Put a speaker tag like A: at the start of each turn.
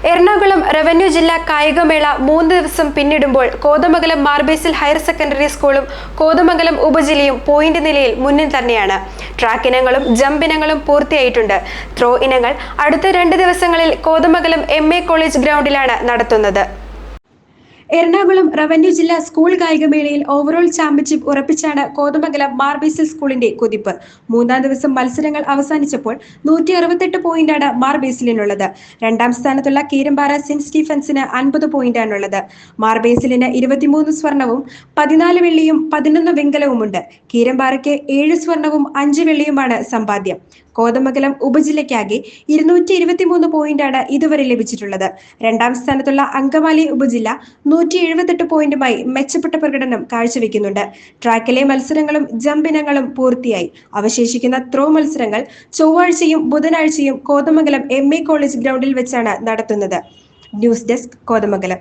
A: Ernakulam revenue ജില്ലാ കായികമേള 3 ദിവസം പിന്നിടുമ്പോൾ കോതമംഗലം മാർബേസിൽ ഹയർ സെക്കൻഡറി സ്കൂളും കോതമംഗലം ഉപജില്ലയും പോയിന്റ് നിലയിൽ മുന്നിൽ തന്നെയാണ്. ട്രാക്ക് ഇനങ്ങളും ജമ്പ് ഇനങ്ങളും പൂർത്തിയായിട്ടുണ്ട്. ത്രോ ഇനങ്ങൾ അടുത്ത 2 ദിവസങ്ങളിൽ കോതമംഗലം MA കോളേജ് ഗ്രൗണ്ടിലാണ് നടത്തുന്നത്. എറണാകുളം റവന്യൂ ജില്ലാ സ്കൂൾ കായികമേളയിൽ ഓവറോൾ ചാമ്പ്യൻഷിപ്പ് ഉറപ്പിച്ചാണ് കോതമംഗലം മാർബേസിൽ സ്കൂളിന്റെ കുതിപ്പ്. 3-ാം ദിവസം മത്സരങ്ങൾ അവസാനിച്ചപ്പോൾ 168 പോയിന്റാണ് മാർബേസിലിനുള്ളത്. 2-ാം സ്ഥാനത്തുള്ള കീരമ്പാറ സെന്റ് സ്റ്റീഫൻസിന് 50 പോയിന്റാണുള്ളത്. മാർബേസിലിന് 23 സ്വർണവും 14 വെള്ളിയും 11 വെങ്കലവുമുണ്ട്. കീരമ്പാറയ്ക്ക് 7 സ്വർണവും 5 വെള്ളിയുമാണ് സമ്പാദ്യം. കോതമംഗലം ഉപജില്ലയ്ക്കാകെ 223 പോയിന്റാണ് ഇതുവരെ ലഭിച്ചിട്ടുള്ളത്. 2-ാം സ്ഥാനത്തുള്ള അങ്കമാലി ഉപജില്ല 178 പോയിന്റുമായി മെച്ചപ്പെട്ട പ്രകടനം കാഴ്ചവെക്കുന്നുണ്ട്. ട്രാക്കിലെ മത്സരങ്ങളും ജമ്പ് ഇനങ്ങളും പൂർത്തിയായി. അവശേഷിക്കുന്ന ത്രോ മത്സരങ്ങൾ ചൊവ്വാഴ്ചയും ബുധനാഴ്ചയും കോതമംഗലം MA കോളേജ് ഗ്രൗണ്ടിൽ വെച്ചാണ് നടത്തുന്നത്. News desk, Kothamangalam.